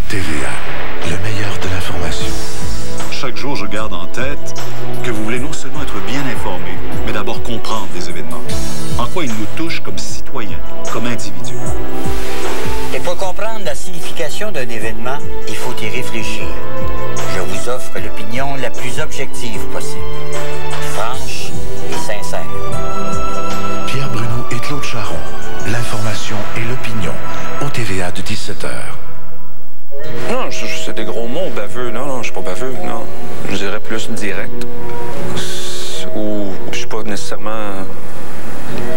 TVA, le meilleur de l'information. Chaque jour, je garde en tête que vous voulez non seulement être bien informé, mais d'abord comprendre les événements. En quoi ils nous touchent comme citoyens, comme individus. Et pour comprendre la signification d'un événement, il faut y réfléchir. Je vous offre l'opinion la plus objective possible. Franche et sincère. Pierre Bruno et Claude Charron. L'information et l'opinion. Au TVA de 17h. Non, c'est des gros mots, baveux. Non, je suis pas baveux, non. Je dirais plus direct. Ou je suis pas nécessairement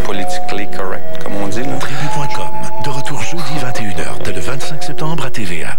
politically correct, comme on dit. Tribu.com, de retour jeudi 21h, dès le 25 septembre à TVA.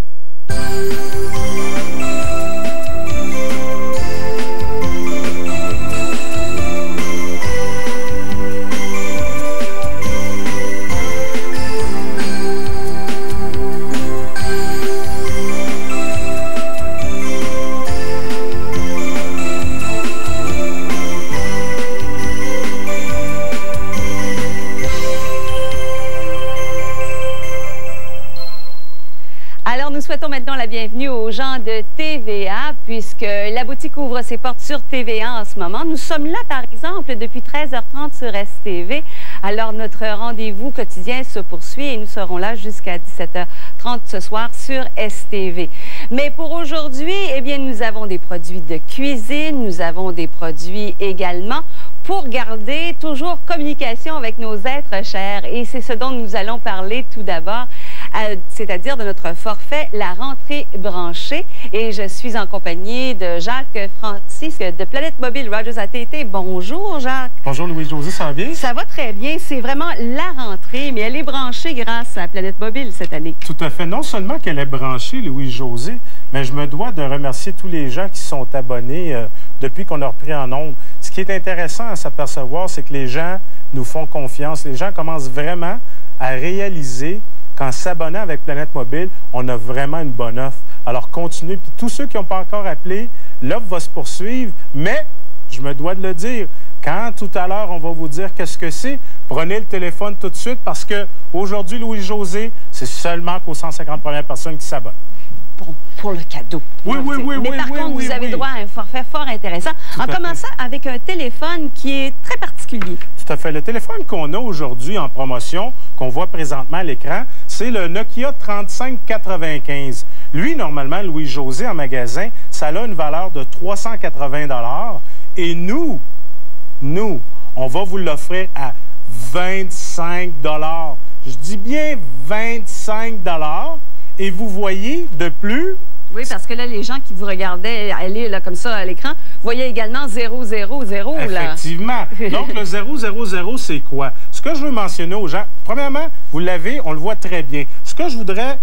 Nous souhaitons maintenant la bienvenue aux gens de TVA, puisque la boutique ouvre ses portes sur TVA en ce moment. Nous sommes là, par exemple, depuis 13h30 sur STV. Alors, notre rendez-vous quotidien se poursuit et nous serons là jusqu'à 17h30 ce soir sur STV. Mais pour aujourd'hui, eh bien, nous avons des produits de cuisine, nous avons des produits également pour garder toujours communication avec nos êtres chers. Et c'est ce dont nous allons parler tout d'abord, c'est-à-dire de notre forfait La Rentrée branchée. Et je suis en compagnie de Jacques Francis de Planète Mobile Rogers AT&T. Bonjour, Jacques. Bonjour, Louis-Josée, ça va bien? Ça va très bien. C'est vraiment la rentrée, mais elle est branchée grâce à Planète Mobile cette année. Tout à fait. Non seulement qu'elle est branchée, Louis-Josée, mais je me dois de remercier tous les gens qui sont abonnés depuis qu'on a repris en ondes. Ce qui est intéressant à s'apercevoir, c'est que les gens nous font confiance. Les gens commencent vraiment à réaliser qu'en s'abonnant avec Planète Mobile, on a vraiment une bonne offre. Alors, continuez. Puis tous ceux qui n'ont pas encore appelé, l'offre va se poursuivre. Mais, je me dois de le dire, quand tout à l'heure, on va vous dire qu'est-ce que c'est, prenez le téléphone tout de suite parce qu'aujourd'hui, Louis-Josée, c'est seulement qu'aux 150 premières personnes qui s'abonnent. Pour le cadeau. Oui. Mais par contre, vous avez droit à un forfait fort intéressant. En commençant avec un téléphone qui est très particulier. Tout à fait. Le téléphone qu'on a aujourd'hui en promotion, qu'on voit présentement à l'écran, c'est le Nokia 3595. Lui, normalement, Louis-Josée, en magasin, ça a une valeur de 380 $. Et nous, on va vous l'offrir à 25 $. Je dis bien 25 $. Et vous voyez de plus... Oui, parce que là, les gens qui vous regardaient aller là, comme ça à l'écran, voyaient également 000. Effectivement. Donc, le 000, c'est quoi? Ce que je veux mentionner aux gens, premièrement, vous l'avez, on le voit très bien. Ce que je voudrais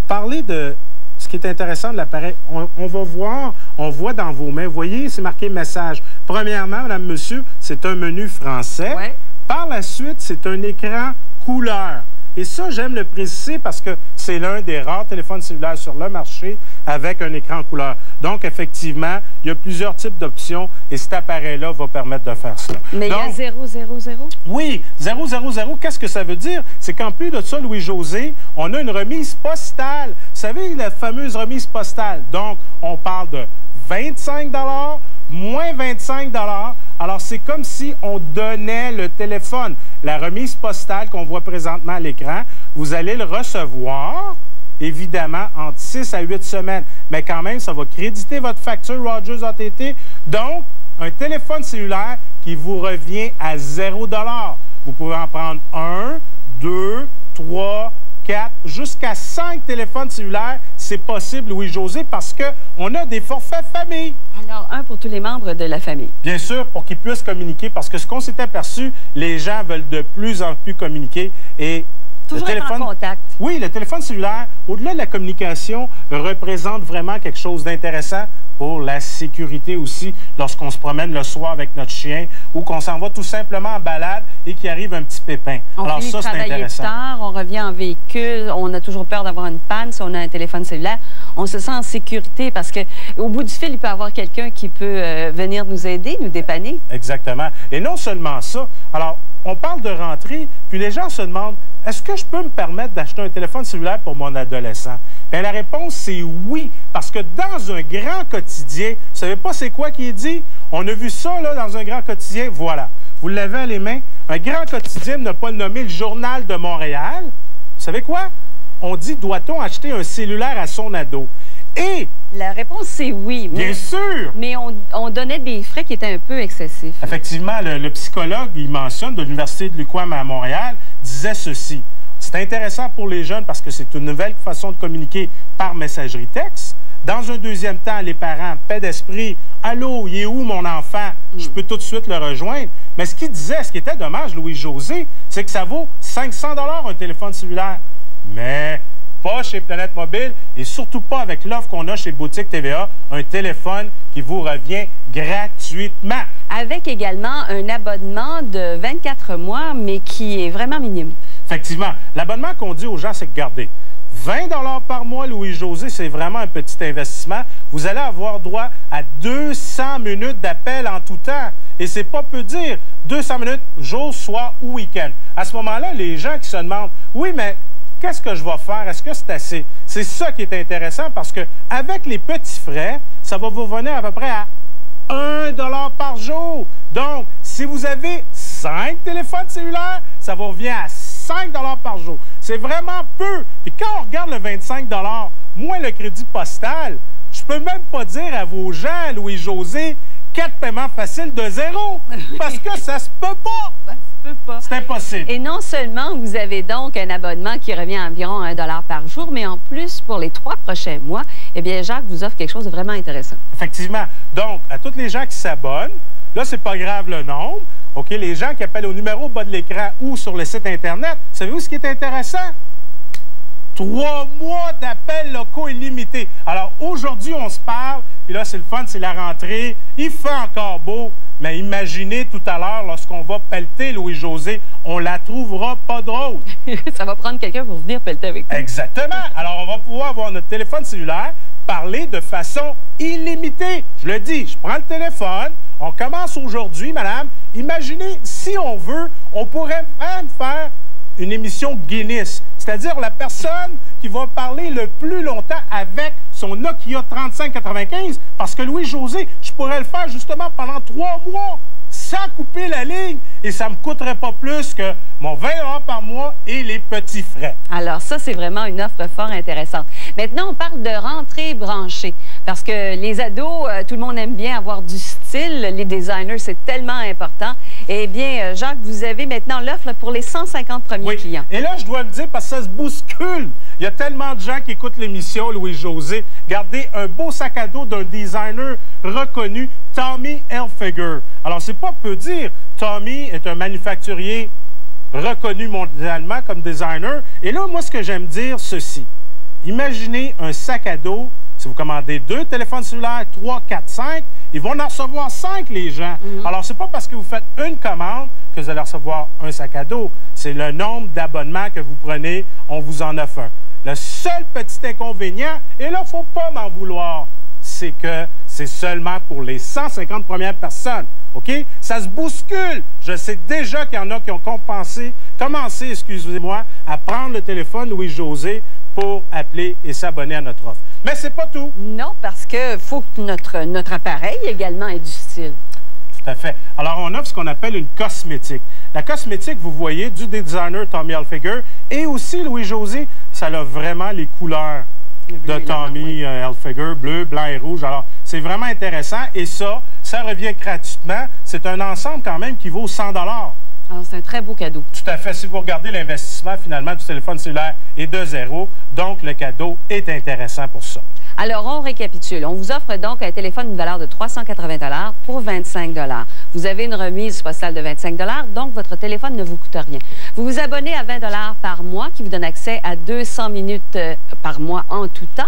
parler de... Ce qui est intéressant de l'appareil, on va voir, on voit dans vos mains, vous voyez, c'est marqué « Message ». Premièrement, madame, monsieur, c'est un menu français. Ouais. Par la suite, c'est un écran couleur. Et ça, j'aime le préciser parce que c'est l'un des rares téléphones cellulaires sur le marché avec un écran couleur. Donc, effectivement, il y a plusieurs types d'options et cet appareil-là va permettre de faire cela. Mais donc, il y a 000? Oui, 000. Qu'est-ce que ça veut dire? C'est qu'en plus de ça, Louis-Josée, on a une remise postale. Vous savez, la fameuse remise postale. Donc, on parle de 25 $, moins 25 $. Alors, c'est comme si on donnait le téléphone. La remise postale qu'on voit présentement à l'écran, vous allez le recevoir, évidemment, entre 6 à 8 semaines. Mais quand même, ça va créditer votre facture Rogers AT&T. Donc, un téléphone cellulaire qui vous revient à 0 $. Vous pouvez en prendre 1, 2, 3, 4, jusqu'à 5 téléphones cellulaires, c'est possible, Louis-Josée, parce qu'on a des forfaits famille. Alors, un pour tous les membres de la famille. Bien sûr, pour qu'ils puissent communiquer, parce que ce qu'on s'est aperçu, les gens veulent de plus en plus communiquer et... Toujours être en contact. Oui, le téléphone cellulaire, au-delà de la communication, représente vraiment quelque chose d'intéressant pour la sécurité aussi lorsqu'on se promène le soir avec notre chien ou qu'on s'en va tout simplement en balade et qu'il arrive un petit pépin. Alors ça, c'est intéressant. Tard, on revient en véhicule, on a toujours peur d'avoir une panne si on a un téléphone cellulaire. On se sent en sécurité parce qu'au bout du fil, il peut y avoir quelqu'un qui peut venir nous aider, nous dépanner. Exactement. Et non seulement ça. Alors, on parle de rentrée, puis les gens se demandent, est-ce que je peux me permettre d'acheter un téléphone cellulaire pour mon adolescent? Bien, la réponse, c'est oui. Parce que dans un grand quotidien, vous ne savez pas c'est quoi qui est dit? On a vu ça là, dans un grand quotidien. Voilà. Vous l'avez à les mains. Un grand quotidien, ne pas le nommer le Journal de Montréal. Vous savez quoi? On dit, doit-on acheter un cellulaire à son ado? Et... La réponse, c'est oui. Bien sûr! Mais on donnait des frais qui étaient un peu excessifs. Effectivement, le psychologue, il mentionne de l'Université de l'UQAM à Montréal, disait ceci. C'est intéressant pour les jeunes parce que c'est une nouvelle façon de communiquer par messagerie texte. Dans un deuxième temps, les parents, paix d'esprit, « Allô, il est où mon enfant? Je peux tout de suite le rejoindre. » Mais ce qu'il disait, ce qui était dommage, Louis-José, c'est que ça vaut 500 $ un téléphone cellulaire. Mais pas chez Planète Mobile et surtout pas avec l'offre qu'on a chez Boutique TVA, un téléphone qui vous revient gratuitement. Avec également un abonnement de 24 mois, mais qui est vraiment minime. Effectivement. L'abonnement qu'on dit aux gens, c'est que gardez 20 $ par mois, Louis-José, c'est vraiment un petit investissement. Vous allez avoir droit à 200 minutes d'appel en tout temps. Et c'est pas peu dire 200 minutes jour, soir ou week-end. À ce moment-là, les gens qui se demandent, oui, mais qu'est-ce que je vais faire? Est-ce que c'est assez? C'est ça qui est intéressant parce que avec les petits frais, ça va vous revenir à peu près à 1 $ par jour. Donc, si vous avez 5 téléphones cellulaires, ça vous revient à 5 $ par jour. C'est vraiment peu. Et quand on regarde le 25 $, moins le crédit postal, je peux même pas dire à vos gens, Louis-José, 4 paiements faciles de 0. Parce que ça se peut pas. Ça se peut pas. C'est impossible. Et non seulement vous avez donc un abonnement qui revient à environ 1 $ par jour, mais en plus, pour les 3 prochains mois, eh bien, Jacques vous offre quelque chose de vraiment intéressant. Effectivement. Donc, à tous les gens qui s'abonnent, là, c'est pas grave le nombre. OK, les gens qui appellent au numéro au bas de l'écran ou sur le site Internet, savez-vous ce qui est intéressant? 3 mois d'appels locaux illimités. Alors, aujourd'hui, on se parle, puis là, c'est le fun, c'est la rentrée. Il fait encore beau, mais imaginez tout à l'heure, lorsqu'on va pelleter Louis-José, on la trouvera pas drôle. Ça va prendre quelqu'un pour venir pelleter avec nous. Exactement. Alors, on va pouvoir avoir notre téléphone cellulaire, parler de façon illimitée. Je le dis, je prends le téléphone, on commence aujourd'hui, madame. Imaginez, si on veut, on pourrait même faire une émission Guinness, c'est-à-dire la personne qui va parler le plus longtemps avec son Nokia 3595, parce que Louis-José, je pourrais le faire justement pendant 3 mois, sans couper la ligne, et ça ne me coûterait pas plus que mon 20 $ par mois et les petits frais. Alors ça, c'est vraiment une offre fort intéressante. Maintenant, on parle de rentrée branchée, parce que les ados, tout le monde aime bien avoir du style, les designers, c'est tellement important. Eh bien, Jacques, vous avez maintenant l'offre pour les 150 premiers clients. Et là, je dois le dire parce que ça se bouscule. Il y a tellement de gens qui écoutent l'émission, Louis-José. Gardez un beau sac à dos d'un designer reconnu, Tommy Hilfiger. Alors, c'est pas peu dire. Tommy est un manufacturier reconnu mondialement comme designer. Et là, moi, ce que j'aime dire, ceci. Imaginez un sac à dos. Si vous commandez 2 téléphones cellulaires, 3, 4, 5, ils vont en recevoir 5, les gens. Alors, c'est pas parce que vous faites une commande que vous allez recevoir un sac à dos. C'est le nombre d'abonnements que vous prenez, on vous en offre un. Le seul petit inconvénient, et là, il ne faut pas m'en vouloir, c'est que c'est seulement pour les 150 premières personnes. OK? Ça se bouscule. Je sais déjà qu'il y en a qui ont commencé, excusez-moi, à prendre le téléphone Louis-José pour appeler et s'abonner à notre offre. Mais c'est pas tout. Non, parce qu'il faut que notre appareil également ait du style. Tout à fait. Alors, on offre ce qu'on appelle une cosmétique. La cosmétique, vous voyez, du designer Tommy Hilfiger et aussi Louis-José, ça a vraiment les couleurs de Tommy Hilfiger, bleu, blanc et rouge. Alors, c'est vraiment intéressant et ça revient gratuitement. C'est un ensemble quand même qui vaut 100 $. Alors, c'est un très beau cadeau. Tout à fait. Si vous regardez l'investissement, finalement, du téléphone cellulaire est de 0. Donc, le cadeau est intéressant pour ça. Alors, on récapitule. On vous offre donc un téléphone d'une valeur de 380 $ pour 25 $. Vous avez une remise postale de 25 $, donc votre téléphone ne vous coûte rien. Vous vous abonnez à 20 $ par mois, qui vous donne accès à 200 minutes par mois en tout temps.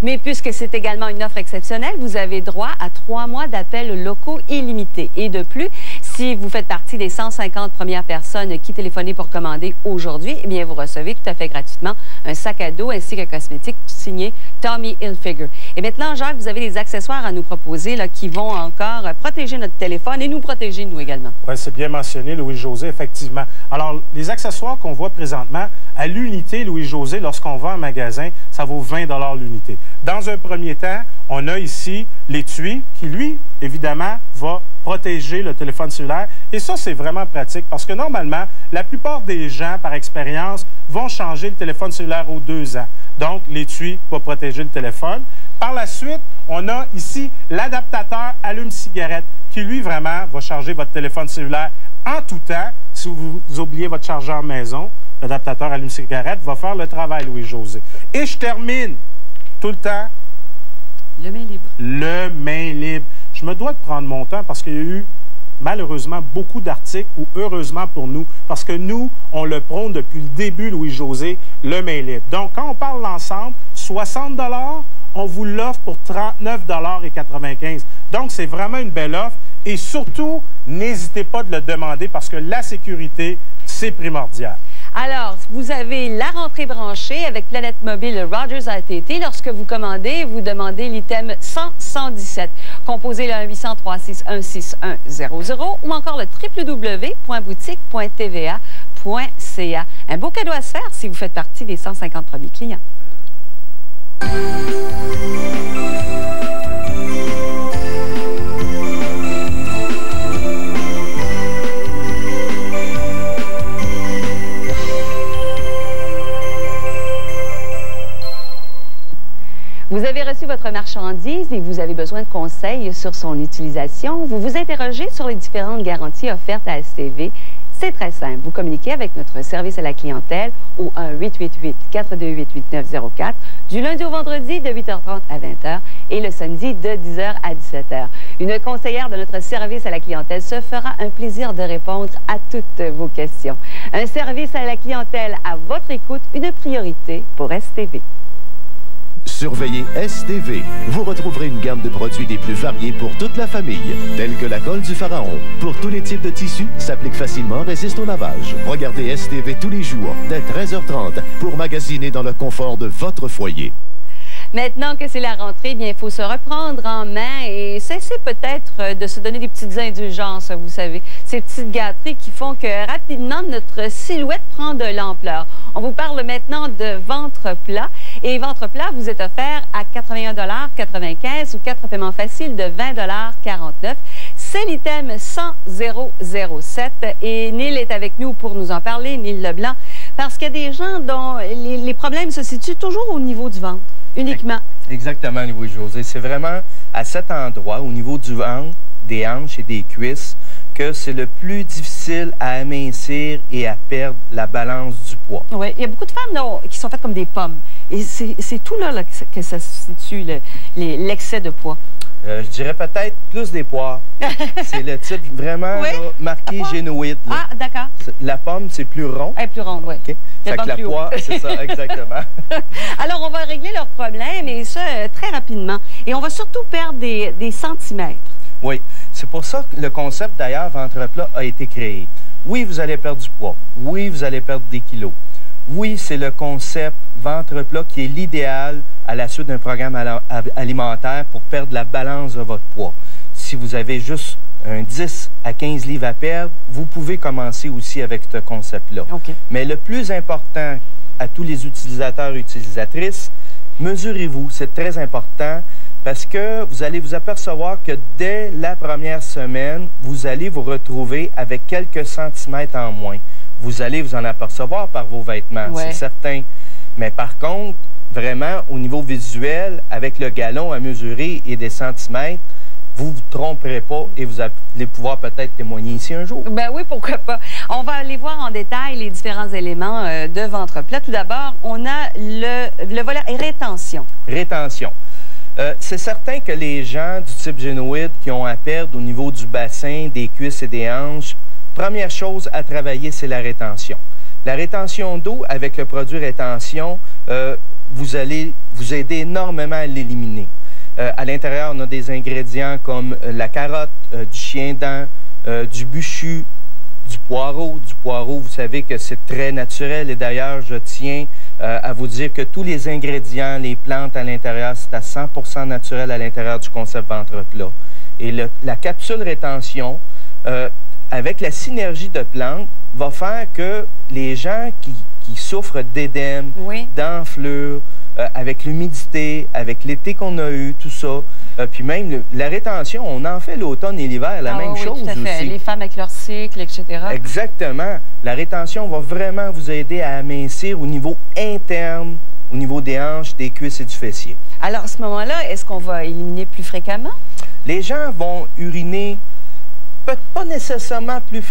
Mais puisque c'est également une offre exceptionnelle, vous avez droit à 3 mois d'appels locaux illimités. Et de plus, si vous faites partie des 150 premières personnes qui téléphonaient pour commander aujourd'hui, eh bien, vous recevez tout à fait gratuitement un sac à dos ainsi qu'un cosmétique signé Tommy Hilfiger. Et maintenant, Jacques, vous avez des accessoires à nous proposer là, qui vont encore protéger notre téléphone et nous protéger, nous également. Oui, c'est bien mentionné, Louis-José, effectivement. Alors, les accessoires qu'on voit présentement, à l'unité, Louis-José, lorsqu'on va en magasin, ça vaut 20 $ l'unité. Dans un premier temps, on a ici l'étui qui, lui, évidemment, va protéger le téléphone cellulaire. Et ça, c'est vraiment pratique parce que normalement, la plupart des gens, par expérience, vont changer le téléphone cellulaire aux 2 ans. Donc, l'étui va protéger le téléphone. Par la suite, on a ici l'adaptateur allume-cigarette qui, lui, vraiment, va charger votre téléphone cellulaire en tout temps. Si vous oubliez votre chargeur maison, l'adaptateur allume-cigarette va faire le travail, Louis-José. Et je termine tout le temps. Le main libre. Le main libre. Je me dois de prendre mon temps parce qu'il y a eu, malheureusement, beaucoup d'articles, ou heureusement pour nous, parce que nous, on le prône depuis le début, Louis-José, le main libre. Donc, quand on parle l'ensemble, 60 $, on vous l'offre pour 39,95 $. Donc, c'est vraiment une belle offre. Et surtout, n'hésitez pas de le demander parce que la sécurité, c'est primordial. Alors, vous avez la rentrée branchée avec Planète Mobile Rogers AT&T. Lorsque vous commandez, vous demandez l'item 100-117. Composez le 1-800-361-6100 ou encore le www.boutique.tva.ca. Un beau cadeau à se faire si vous faites partie des 150 premiers clients. Vous avez reçu votre marchandise et vous avez besoin de conseils sur son utilisation. Vous vous interrogez sur les différentes garanties offertes à STV. C'est très simple. Vous communiquez avec notre service à la clientèle au 1-888-428-8904 du lundi au vendredi de 8h30 à 20h et le samedi de 10h à 17h. Une conseillère de notre service à la clientèle se fera un plaisir de répondre à toutes vos questions. Un service à la clientèle à votre écoute, une priorité pour STV. Surveillez STV. Vous retrouverez une gamme de produits des plus variés pour toute la famille, tels que la colle du pharaon. Pour tous les types de tissus, s'applique facilement, résiste au lavage. Regardez STV tous les jours, dès 13h30, pour magasiner dans le confort de votre foyer. Maintenant que c'est la rentrée, bien, il faut se reprendre en main et cesser peut-être de se donner des petites indulgences, vous savez. Ces petites gâteries qui font que rapidement, notre silhouette prend de l'ampleur. On vous parle maintenant de ventre plat. Et ventre plat vous est offert à 81,95 $ ou 4 paiements faciles de 20,49 $. C'est l'item 100-007 et Neil est avec nous pour nous en parler, Neil Leblanc, parce qu'il y a des gens dont les problèmes se situent toujours au niveau du ventre. Uniquement. Exactement, Louis-José. C'est vraiment à cet endroit, au niveau du ventre, des hanches et des cuisses, que c'est le plus difficile à amincir et à perdre la balance du poids. Oui, il y a beaucoup de femmes là, qui sont faites comme des pommes. Et c'est tout là, que ça se situe, l'excès de poids. Je dirais peut-être plus des poires. C'est le type vraiment là, marqué génoïde. Là. Ah, d'accord. La pomme, c'est plus rond. Elle est plus ronde, oui. Okay. Fait que la poire, c'est ça, exactement. Alors, on va régler leurs problèmes, et ça très rapidement. Et on va surtout perdre des centimètres. Oui, c'est pour ça que le concept, d'ailleurs, ventre plat a été créé. Oui, vous allez perdre du poids. Oui, vous allez perdre des kilos. Oui, c'est le concept ventre plat qui est l'idéal à la suite d'un programme alimentaire pour perdre la balance de votre poids. Si vous avez juste un 10 à 15 livres à perdre, vous pouvez commencer aussi avec ce concept-là. Okay. Mais le plus important à tous les utilisateurs et utilisatrices, mesurez-vous, c'est très important parce que vous allez vous apercevoir que dès la première semaine, vous allez vous retrouver avec quelques centimètres en moins. Vous allez vous en apercevoir par vos vêtements, c'est certain. Mais par contre, vraiment, au niveau visuel, avec le galon à mesurer et des centimètres, vous ne vous tromperez pas et vous allez pouvoir peut-être témoigner ici un jour. Ben oui, pourquoi pas. On va aller voir en détail les différents éléments de ventre plat. Tout d'abord, on a le volet rétention. Rétention. C'est certain que les gens du type génoïde qui ont à perdre au niveau du bassin, des cuisses et des hanches, première chose à travailler, c'est la rétention. La rétention d'eau avec le produit rétention vous allez vous aider énormément à l'éliminer. À l'intérieur, on a des ingrédients comme la carotte, du chien-dent, du buchu, du poireau. Du poireau, vous savez que c'est très naturel. Et d'ailleurs, je tiens à vous dire que tous les ingrédients, les plantes à l'intérieur, c'est à 100% naturel à l'intérieur du concept ventre plat. Et la capsule rétention, avec la synergie de plantes, va faire que les gens qui souffrent d'édème, d'enflure, avec l'humidité, avec l'été qu'on a eu, tout ça, puis même la rétention, on en fait l'automne et l'hiver, la même chose tout à fait. aussi. Les femmes avec leur cycle, etc. Exactement. La rétention va vraiment vous aider à amincir au niveau interne, au niveau des hanches, des cuisses et du fessier. Alors, à ce moment-là, est-ce qu'on va éliminer plus fréquemment? Les gens vont uriner pas nécessairement plus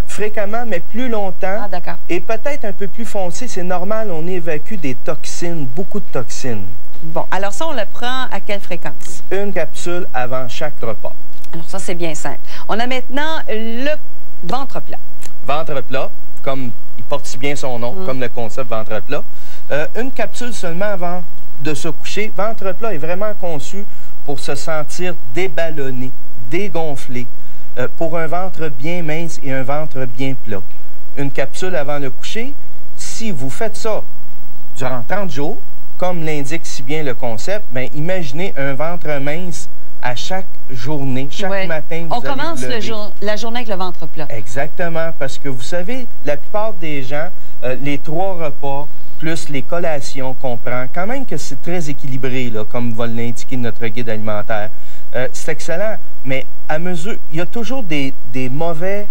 fréquemment, mais plus longtemps. Ah, d'accord. Et peut-être un peu plus foncé. C'est normal, on évacue des toxines, beaucoup de toxines. Bon, alors ça, on le prend à quelle fréquence? Une capsule avant chaque repas. Alors ça, c'est bien simple. On a maintenant le ventre plat. Ventre plat, comme il porte si bien son nom, comme le concept ventre plat. Une capsule seulement avant de se coucher. Ventre plat est vraiment conçu pour se sentir déballonné, dégonflé, pour un ventre bien mince et un ventre bien plat. Une capsule avant le coucher, si vous faites ça durant 30 jours, comme l'indique si bien le concept, bien, imaginez un ventre mince à chaque journée, chaque matin. On commence la journée avec le ventre plat. Exactement, parce que vous savez, la plupart des gens, les 3 repas, plus les collations qu'on prend, quand même que c'est très équilibré, là, comme va l'indiquer notre guide alimentaire. C'est excellent, mais à mesure, il y a toujours des mauvais,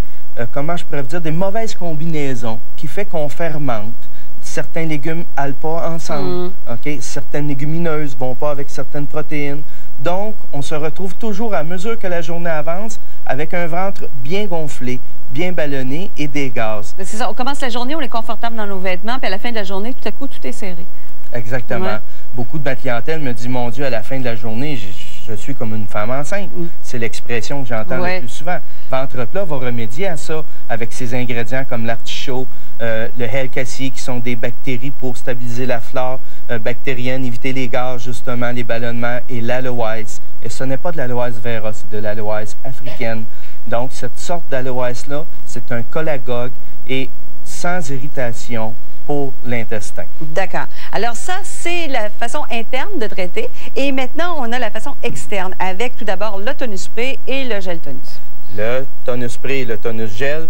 comment je pourrais dire, des mauvaises combinaisons qui fait qu'on fermente. Certains légumes n'allent pas ensemble, OK? Certaines légumineuses ne vont pas avec certaines protéines. Donc, on se retrouve toujours, à mesure que la journée avance, avec un ventre bien gonflé, bien ballonné et des gaz. C'est ça, on commence la journée, on est confortable dans nos vêtements, puis à la fin de la journée, tout à coup, tout est serré. Exactement. Ouais. Beaucoup de ma clientèle me dit, mon Dieu, à la fin de la journée, je suis comme une femme enceinte. C'est l'expression que j'entends le plus souvent. Ventre plat va remédier à ça avec ses ingrédients comme l'artichaut, le hell cassis, qui sont des bactéries pour stabiliser la flore bactérienne, éviter les gaz, justement, les ballonnements, et l'aloès. Et ce n'est pas de l'aloès vera, c'est de l'aloès africaine. Donc, cette sorte d'aloès-là, c'est un cholagogue et sans irritation pour l'intestin. D'accord. Alors ça, c'est la façon interne de traiter. Et maintenant, on a la façon externe avec tout d'abord le tonus spray et le gel tonus. Le tonus spray et le tonus gel,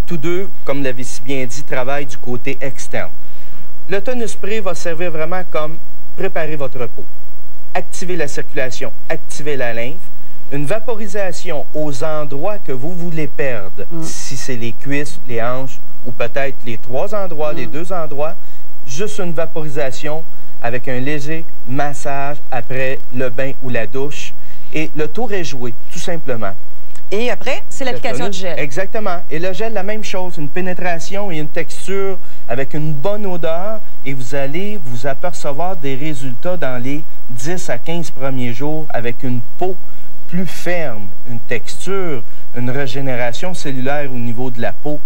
tous deux, comme l'avait si bien dit, travaillent du côté externe. Le tonus spray va servir vraiment comme préparer votre peau, activer la circulation, activer la lymphe, une vaporisation aux endroits que vous voulez perdre, si c'est les cuisses, les hanches, ou peut-être les 3 endroits, les 2 endroits, juste une vaporisation avec un léger massage après le bain ou la douche. Et le tour est joué, tout simplement. Et après, c'est l'application du gel. Exactement. Et le gel, la même chose, une pénétration et une texture avec une bonne odeur. Et vous allez vous apercevoir des résultats dans les 10 à 15 premiers jours avec une peau plus ferme, une texture, une régénération cellulaire au niveau de la peau.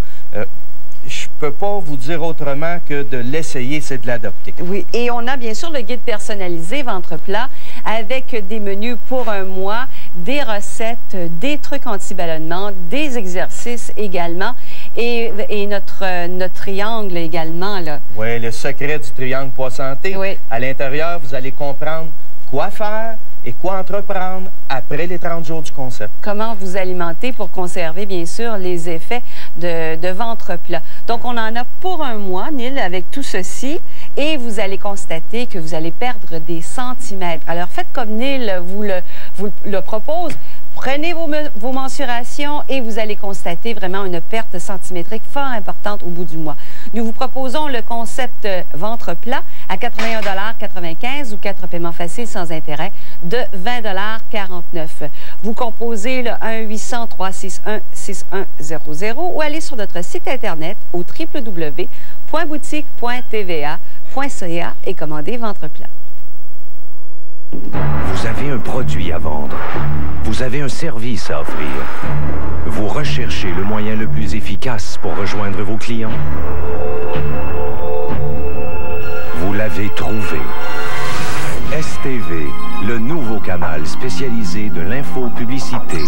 Je ne peux pas vous dire autrement que de l'essayer, c'est de l'adopter. Oui, et on a bien sûr le guide personnalisé ventre plat avec des menus pour un mois, des recettes, des trucs anti-ballonnement, des exercices également et notre triangle également. Là. Oui, le secret du triangle poids santé. Oui. À l'intérieur, vous allez comprendre quoi faire et quoi entreprendre après les 30 jours du concept. Comment vous alimenter pour conserver, bien sûr, les effets de ventre plat. Donc, on en a pour un mois, Neil, avec tout ceci, et vous allez constater que vous allez perdre des centimètres. Alors, faites comme Neil vous le propose. Prenez vos mensurations et vous allez constater vraiment une perte centimétrique fort importante au bout du mois. Nous vous proposons le concept ventre plat à 81,95 $ ou 4 paiements faciles sans intérêt de 20,49 $. Vous composez le 1-800-361-6100 ou allez sur notre site Internet au www.boutique.tva.ca et commandez ventre plat. Vous avez un produit à vendre. Vous avez un service à offrir. Vous recherchez le moyen le plus efficace pour rejoindre vos clients. Vous l'avez trouvé. STV, le nouveau canal spécialisé de l'infopublicité.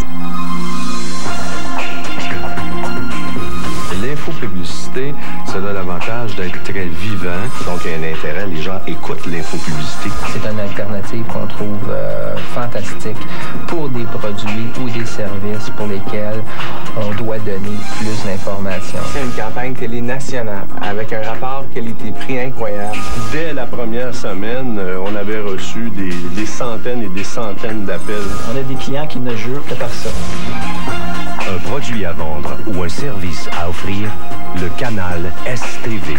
L'infopublicité, ça a l'avantage d'être très vivant. Donc, il y a un intérêt, les gens écoutent l'infopublicité. C'est une alternative qu'on trouve fantastique pour des produits ou des services pour lesquels on doit donner plus d'informations. C'est une campagne télé nationale avec un rapport qualité-prix incroyable. Dès la première semaine, on avait reçu des centaines et des centaines d'appels. On a des clients qui ne jurent que par ça. Un produit à vendre ou un service à offrir, le canal STV.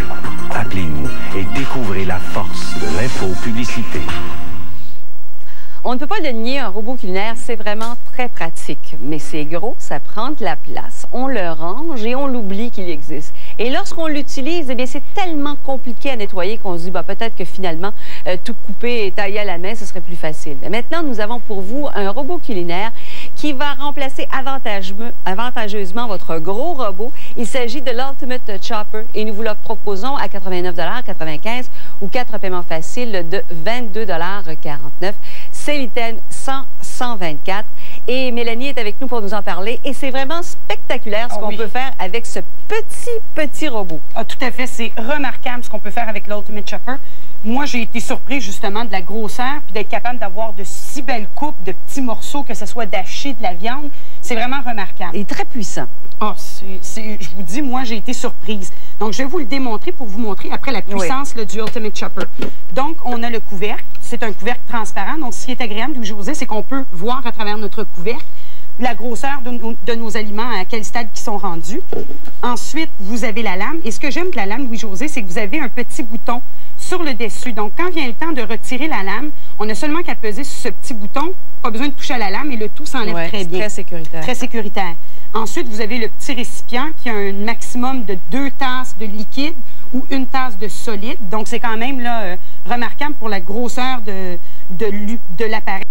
Appelez-nous et découvrez la force de l'infopublicité. On ne peut pas le nier, un robot culinaire, c'est vraiment très pratique. Mais c'est gros, ça prend de la place. On le range et on l'oublie qu'il existe. Et lorsqu'on l'utilise, eh bien, c'est tellement compliqué à nettoyer qu'on se dit, bah, peut-être que finalement, tout couper et tailler à la main, ce serait plus facile. Mais maintenant, nous avons pour vous un robot culinaire qui va remplacer avantageusement votre gros robot. Il s'agit de l'Ultimate Chopper et nous vous le proposons à 89,95 $ ou 4 paiements faciles de 22,49 $. C'est l'ITEN 100-124. Et Mélanie est avec nous pour nous en parler. Et c'est vraiment spectaculaire ce qu'on peut faire avec ce petit robot. Ah, tout à fait. C'est remarquable ce qu'on peut faire avec l'Ultimate Chopper. Moi, j'ai été surprise justement de la grosseur puis d'être capable d'avoir de si belles coupes de petits morceaux, que ce soit d'haché, de la viande. C'est vraiment remarquable. Et très puissant. Oh, je vous dis, moi, j'ai été surprise. Donc, je vais vous le démontrer pour vous montrer après la puissance du Ultimate Chopper. Donc, on a le couvercle. C'est un couvercle transparent. Donc, ce qui est agréable, Louis-José, c'est qu'on peut voir à travers notre couvercle la grosseur de nos aliments, à quel stade ils sont rendus. Ensuite, vous avez la lame. Et ce que j'aime de la lame, Louis-José, c'est que vous avez un petit bouton sur le dessus. Donc, quand vient le temps de retirer la lame, on a seulement qu'à peser sur ce petit bouton. Pas besoin de toucher à la lame et le tout s'enlève très bien. Très sécuritaire. Très sécuritaire. Ensuite, vous avez le petit récipient qui a un maximum de 2 tasses de liquide ou 1 tasse de solide. Donc, c'est quand même là, remarquable pour la grosseur de l'appareil.